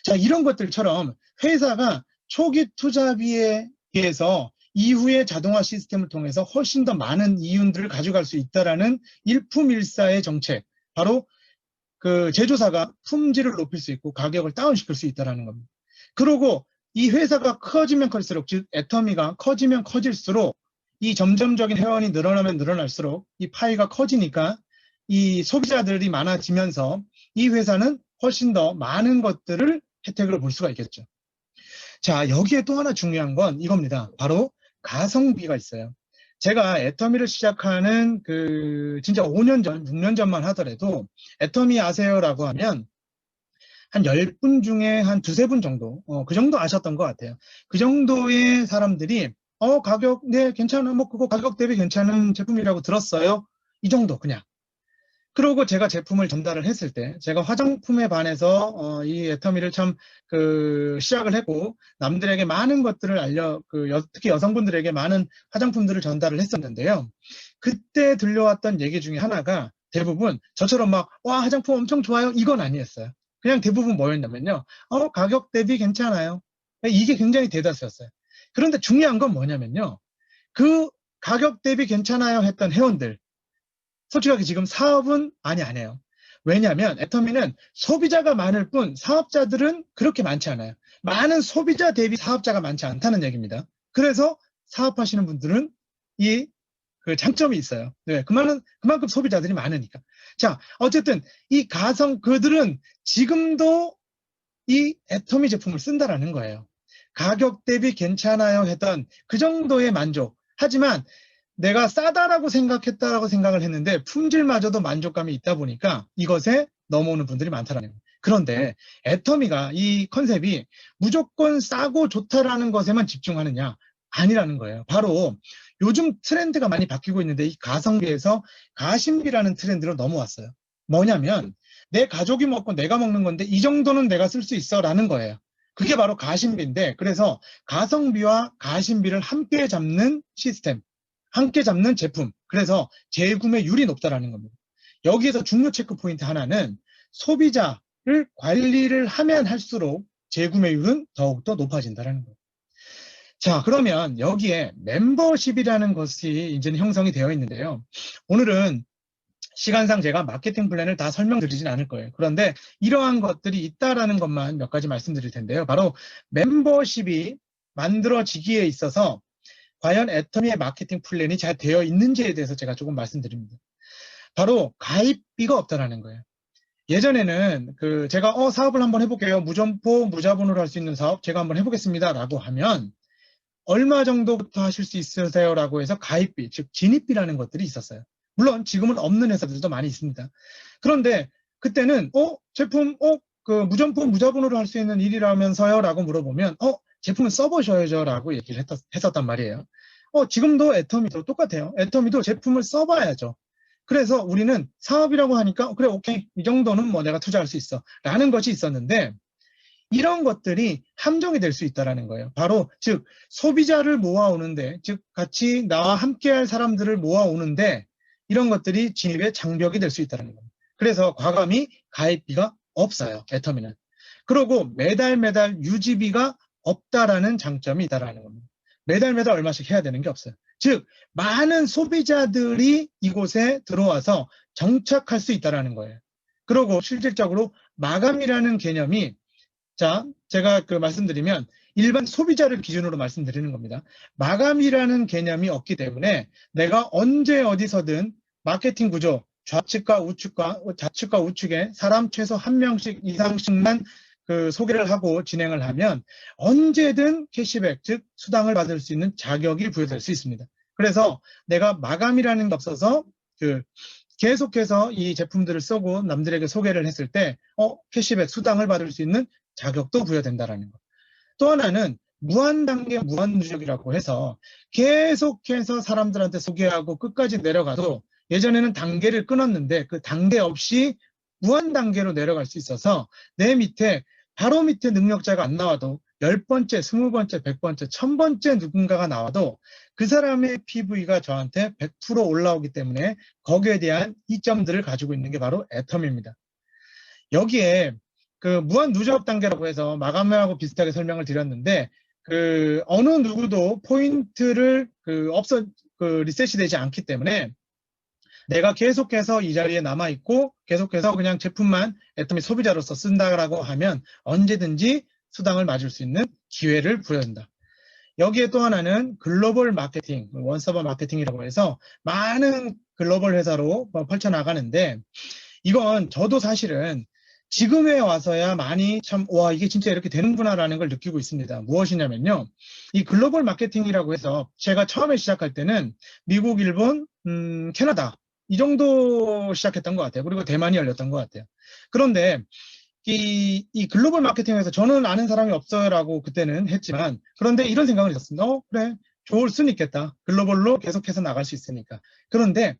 Speaker 2: 자, 이런 것들처럼 회사가 초기 투자비에 비해서 이후에 자동화 시스템을 통해서 훨씬 더 많은 이윤들을 가져갈 수 있다라는 일품일사의 정책, 바로 그 제조사가 품질을 높일 수 있고 가격을 다운시킬 수 있다는 겁니다. 그리고 이 회사가 커지면 커질수록, 즉 애터미가 커지면 커질수록 이 점점적인 회원이 늘어나면 늘어날수록 이 파이가 커지니까 이 소비자들이 많아지면서 이 회사는 훨씬 더 많은 것들을 혜택을 볼 수가 있겠죠. 자, 여기에 또 하나 중요한 건 이겁니다. 바로 가성비가 있어요. 제가 애터미를 시작하는 진짜 5년 전, 6년 전만 하더라도 애터미 아세요라고 하면 한 10분 중에 한 두세 분 정도, 그 정도 아셨던 것 같아요. 그 정도의 사람들이, 가격, 네, 괜찮아. 뭐, 그거 가격 대비 괜찮은 제품이라고 들었어요. 이 정도, 그냥. 그러고 제가 제품을 전달을 했을 때, 제가 화장품에 반해서, 이 애터미를 참, 시작을 했고, 남들에게 많은 것들을 특히 여성분들에게 많은 화장품들을 전달을 했었는데요. 그때 들려왔던 얘기 중에 하나가 대부분 저처럼 막, 와, 화장품 엄청 좋아요. 이건 아니었어요. 그냥 대부분 뭐였냐면요. 가격 대비 괜찮아요. 이게 굉장히 대다수였어요. 그런데 중요한 건 뭐냐면요. 그 가격 대비 괜찮아요 했던 회원들, 솔직하게 지금 사업은 많이 안 해요. 왜냐하면 애터미는 소비자가 많을 뿐 사업자들은 그렇게 많지 않아요. 많은 소비자 대비 사업자가 많지 않다는 얘기입니다. 그래서 사업하시는 분들은 이 장점이 있어요. 네, 그만큼 소비자들이 많으니까. 자, 어쨌든 그들은 지금도 이 애터미 제품을 쓴다라는 거예요. 가격 대비 괜찮아요 했던 그 정도의 만족. 하지만 내가 싸다라고 생각했다라고 생각을 했는데 품질마저도 만족감이 있다 보니까 이것에 넘어오는 분들이 많다라는 거예요. 그런데 애터미가 이 컨셉이 무조건 싸고 좋다라는 것에만 집중하느냐? 아니라는 거예요. 바로 요즘 트렌드가 많이 바뀌고 있는데 이 가성비에서 가심비라는 트렌드로 넘어왔어요. 뭐냐면 내 가족이 먹고 내가 먹는 건데 이 정도는 내가 쓸 수 있어 라는 거예요. 그게 바로 가심비인데, 그래서 가성비와 가심비를 함께 잡는 시스템, 함께 잡는 제품, 그래서 재구매율이 높다라는 겁니다. 여기에서 중요 체크 포인트 하나는 소비자를 관리를 하면 할수록 재구매율은 더욱더 높아진다는 거예요. 자, 그러면 여기에 멤버십이라는 것이 이제 형성이 되어 있는데요. 오늘은 시간상 제가 마케팅 플랜을 다 설명드리진 않을 거예요. 그런데 이러한 것들이 있다라는 것만 몇 가지 말씀드릴 텐데요. 바로 멤버십이 만들어지기에 있어서 과연 애터미의 마케팅 플랜이 잘 되어 있는지에 대해서 제가 조금 말씀드립니다. 바로 가입비가 없다라는 거예요. 예전에는 제가 사업을 한번 해볼게요. 무점포, 무자본으로 할 수 있는 사업 제가 한번 해보겠습니다. 라고 하면 얼마 정도부터 하실 수 있으세요? 라고 해서 가입비, 즉 진입비라는 것들이 있었어요. 물론 지금은 없는 회사들도 많이 있습니다. 그런데 그때는 제품 무점포, 무자본으로 할 수 있는 일이라면서요? 라고 물어보면 제품은 써보셔야죠. 라고 얘기를 했었단 말이에요. 지금도 애터미도 똑같아요. 애터미도 제품을 써봐야죠. 그래서 우리는 사업이라고 하니까 그래, 오케이, 이 정도는 뭐 내가 투자할 수 있어 라는 것이 있었는데, 이런 것들이 함정이 될 수 있다는 거예요. 바로 즉 소비자를 모아오는데, 즉 같이 나와 함께할 사람들을 모아오는데 이런 것들이 진입의 장벽이 될 수 있다는 겁니다. 그래서 과감히 가입비가 없어요, 애터미는. 그리고 매달 유지비가 없다라는 장점이 있다는 겁니다. 매달 얼마씩 해야 되는 게 없어요. 즉 많은 소비자들이 이곳에 들어와서 정착할 수 있다는 거예요. 그리고 실질적으로 마감이라는 개념이, 자, 제가 말씀드리면 일반 소비자를 기준으로 말씀드리는 겁니다. 마감이라는 개념이 없기 때문에 내가 언제 어디서든 마케팅 구조, 좌측과 우측에 사람 최소 한 명씩 이상씩만 소개를 하고 진행을 하면 언제든 캐시백, 즉 수당을 받을 수 있는 자격이 부여될 수 있습니다. 그래서 내가 마감이라는 게 없어서 계속해서 이 제품들을 쓰고 남들에게 소개를 했을 때 캐시백, 수당을 받을 수 있는 자격도 부여된다라는 것. 또 하나는 무한단계 무한누적이라고 해서 계속해서 사람들한테 소개하고 끝까지 내려가도, 예전에는 단계를 끊었는데 그 단계 없이 무한단계로 내려갈 수 있어서 내 바로 밑에 능력자가 안 나와도 10번째, 20번째, 100번째, 1000번째 누군가가 나와도 그 사람의 PV가 저한테 100% 올라오기 때문에 거기에 대한 이점들을 가지고 있는 게 바로 애터미입니다. 여기에 무한 누적 단계라고 해서 마감하고 비슷하게 설명을 드렸는데, 어느 누구도 포인트를 리셋이 되지 않기 때문에 내가 계속해서 이 자리에 남아있고 계속해서 그냥 제품만 애터미 소비자로서 쓴다라고 하면 언제든지 수당을 맞을 수 있는 기회를 부여한다. 여기에 또 하나는 글로벌 마케팅, 원서버 마케팅이라고 해서 많은 글로벌 회사로 펼쳐나가는데, 이건 저도 사실은 지금에 와서야 많이 참, 와, 이게 진짜 이렇게 되는구나라는 걸 느끼고 있습니다. 무엇이냐면요. 이 글로벌 마케팅이라고 해서 제가 처음에 시작할 때는 미국, 일본, 캐나다, 이 정도 시작했던 것 같아요. 그리고 대만이 열렸던 것 같아요. 그런데 이 글로벌 마케팅에서 저는 아는 사람이 없어요라고 그때는 했지만, 그런데 이런 생각을 했습니다. 그래. 좋을 수는 있겠다. 글로벌로 계속해서 나갈 수 있으니까. 그런데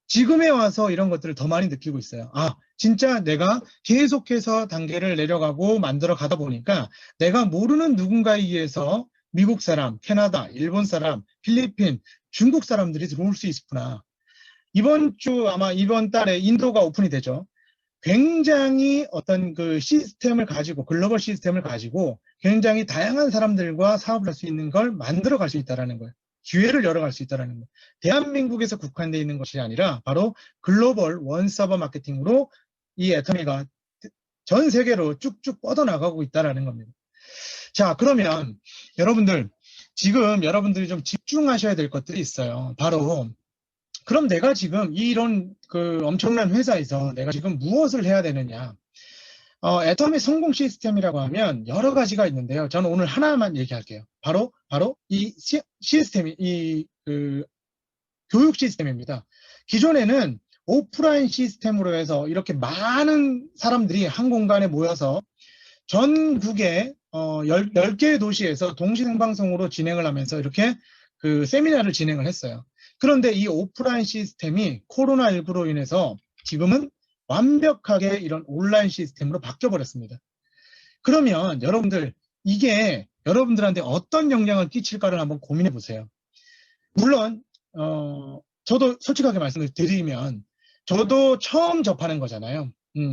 Speaker 2: 지금에 와서 이런 것들을 더 많이 느끼고 있어요. 아, 진짜 내가 계속해서 단계를 내려가고 만들어 가다 보니까 내가 모르는 누군가에 의해서 미국 사람, 캐나다, 일본 사람, 필리핀, 중국 사람들이 들어올 수 있구나. 이번 주 아마 이번 달에 인도가 오픈이 되죠. 굉장히 어떤 그 시스템을 가지고, 글로벌 시스템을 가지고 굉장히 다양한 사람들과 사업을 할 수 있는 걸 만들어 갈 수 있다는 거예요. 기회를 열어갈 수 있다는 거예요. 대한민국에서 국한되어 있는 것이 아니라 바로 글로벌 원서버 마케팅으로 이 애터미가 전 세계로 쭉쭉 뻗어나가고 있다는 겁니다. 자, 그러면 여러분들, 지금 여러분들이 좀 집중하셔야 될 것들이 있어요. 바로 그럼 내가 지금 이런 그 엄청난 회사에서 내가 지금 무엇을 해야 되느냐? 애터미 성공 시스템이라고 하면 여러 가지가 있는데요. 저는 오늘 하나만 얘기할게요. 바로 이 시스템이 그 교육 시스템입니다. 기존에는 오프라인 시스템으로 해서 이렇게 많은 사람들이 한 공간에 모여서 전국의 10개의 도시에서 동시 생방송으로 진행을 하면서 이렇게 그 세미나를 진행을 했어요. 그런데 이 오프라인 시스템이 코로나19로 인해서 지금은 완벽하게 이런 온라인 시스템으로 바뀌어버렸습니다. 그러면 여러분들, 이게 여러분들한테 어떤 영향을 끼칠까를 한번 고민해 보세요. 물론 저도 솔직하게 말씀을 드리면 저도 처음 접하는 거잖아요.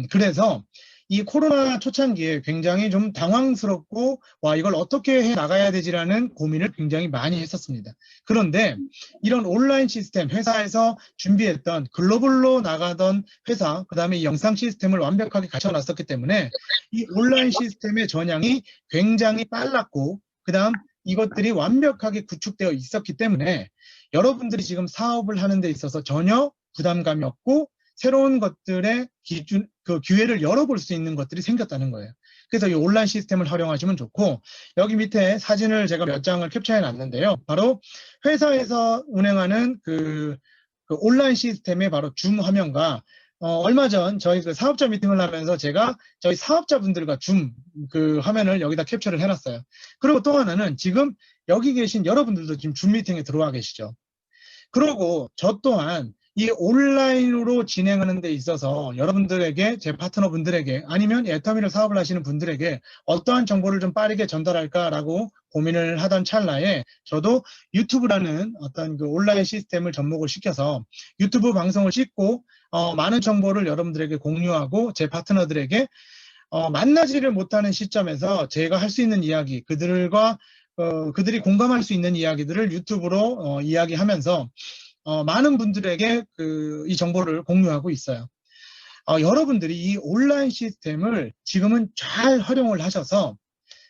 Speaker 2: 그래서 이 코로나 초창기에 굉장히 좀 당황스럽고 와, 이걸 어떻게 해 나가야 되지라는 고민을 굉장히 많이 했었습니다. 그런데 이런 온라인 시스템, 회사에서 준비했던 글로벌로 나가던 회사, 그다음에 이 영상 시스템을 완벽하게 갖춰놨었기 때문에 이 온라인 시스템의 전향이 굉장히 빨랐고, 그다음 이것들이 완벽하게 구축되어 있었기 때문에 여러분들이 지금 사업을 하는 데 있어서 전혀 부담감이 없고 새로운 것들의 그 기회를 열어볼 수 있는 것들이 생겼다는 거예요. 그래서 이 온라인 시스템을 활용하시면 좋고, 여기 밑에 사진을 제가 몇 장을 캡처해 놨는데요. 바로 회사에서 운행하는 그 온라인 시스템의 바로 줌 화면과 얼마 전 저희 그 사업자 미팅을 하면서 제가 저희 사업자분들과 줌 그 화면을 여기다 캡처를 해놨어요. 그리고 또 하나는 지금 여기 계신 여러분들도 지금 줌 미팅에 들어와 계시죠. 그리고 저 또한 이 온라인으로 진행하는 데 있어서 여러분들에게, 제 파트너분들에게, 아니면 애터미를 사업을 하시는 분들에게 어떠한 정보를 좀 빠르게 전달할까라고 고민을 하던 찰나에 저도 유튜브라는 어떤 그 온라인 시스템을 접목을 시켜서 유튜브 방송을 찍고 많은 정보를 여러분들에게 공유하고 제 파트너들에게 만나지를 못하는 시점에서 제가 할 수 있는 이야기, 그들이 공감할 수 있는 이야기들을 유튜브로 이야기하면서 많은 분들에게 이 정보를 공유하고 있어요. 여러분들이 이 온라인 시스템을 지금은 잘 활용을 하셔서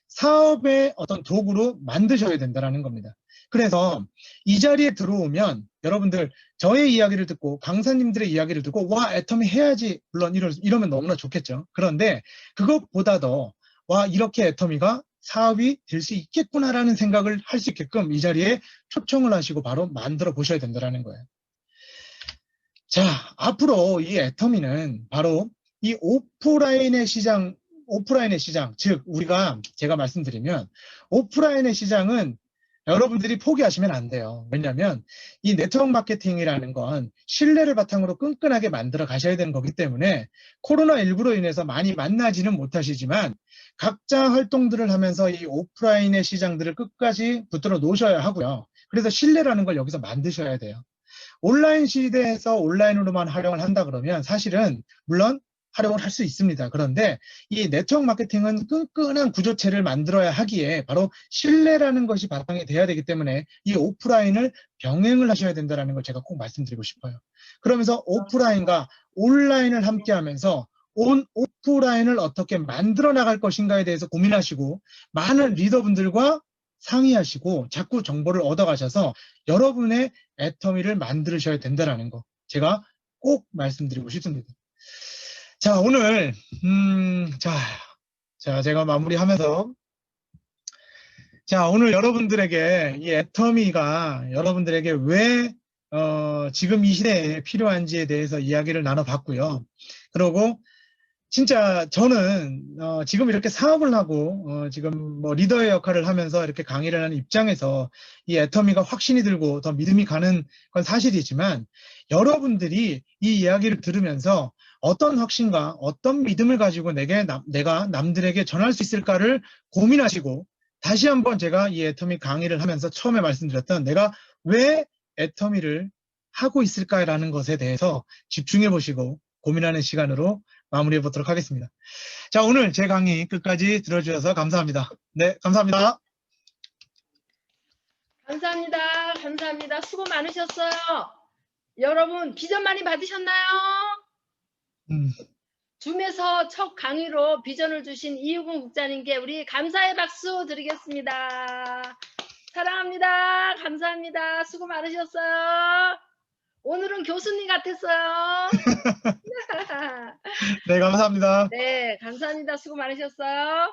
Speaker 2: 사업의 어떤 도구로 만드셔야 된다는 겁니다. 그래서 이 자리에 들어오면 여러분들 저의 이야기를 듣고 강사님들의 이야기를 듣고 와, 애터미 해야지, 물론 이러면 너무나 좋겠죠. 그런데 그것보다도 와, 이렇게 애터미가 사업이 될 수 있겠구나라는 생각을 할 수 있게끔 이 자리에 초청을 하시고 바로 만들어 보셔야 된다는 거예요. 자, 앞으로 이 애터미는 바로 이 오프라인의 시장, 즉 제가 말씀드리면 오프라인의 시장은 여러분들이 포기하시면 안 돼요. 왜냐하면 이 네트워크 마케팅이라는 건 신뢰를 바탕으로 끈끈하게 만들어 가셔야 되는 거기 때문에 코로나19로 인해서 많이 만나지는 못하시지만 각자 활동들을 하면서 이 오프라인의 시장들을 끝까지 붙들어 놓으셔야 하고요. 그래서 신뢰라는 걸 여기서 만드셔야 돼요. 온라인 시대에서 온라인으로만 활용을 한다 그러면 사실은 물론 활용을 할 수 있습니다. 그런데 이 네트워크 마케팅은 끈끈한 구조체를 만들어야 하기에 바로 신뢰라는 것이 바탕이 돼야 되기 때문에 이 오프라인을 병행을 하셔야 된다는 걸 제가 꼭 말씀드리고 싶어요. 그러면서 오프라인과 온라인을 함께 하면서 오프라인을 어떻게 만들어 나갈 것인가에 대해서 고민하시고 많은 리더분들과 상의하시고 자꾸 정보를 얻어가셔서 여러분의 애터미를 만드셔야 된다는 거 제가 꼭 말씀드리고 싶습니다. 자, 오늘, 제가 마무리하면서, 자, 오늘 여러분들에게 이 애터미가 여러분들에게 왜, 지금 이 시대에 필요한지에 대해서 이야기를 나눠봤고요. 그리고 진짜 저는, 지금 이렇게 사업을 하고, 지금 뭐 리더의 역할을 하면서 이렇게 강의를 하는 입장에서 이 애터미가 확신이 들고 더 믿음이 가는 건 사실이지만 여러분들이 이 이야기를 들으면서 어떤 확신과 어떤 믿음을 가지고 내가 남들에게 전할 수 있을까를 고민하시고 다시 한번 제가 이 애터미 강의를 하면서 처음에 말씀드렸던 내가 왜 애터미를 하고 있을까라는 것에 대해서 집중해 보시고 고민하는 시간으로 마무리해 보도록 하겠습니다. 자, 오늘 제 강의 끝까지 들어주셔서 감사합니다. 네, 감사합니다.
Speaker 1: 감사합니다. 감사합니다. 수고 많으셨어요. 여러분, 비전 많이 받으셨나요?
Speaker 2: 음.
Speaker 1: 줌에서 첫 강의로 비전을 주신 이유근 국장님께 우리 감사의 박수 드리겠습니다. 사랑합니다. 감사합니다. 수고 많으셨어요. 오늘은 교수님 같았어요.
Speaker 2: 네, 감사합니다.
Speaker 1: 네, 감사합니다. 수고 많으셨어요.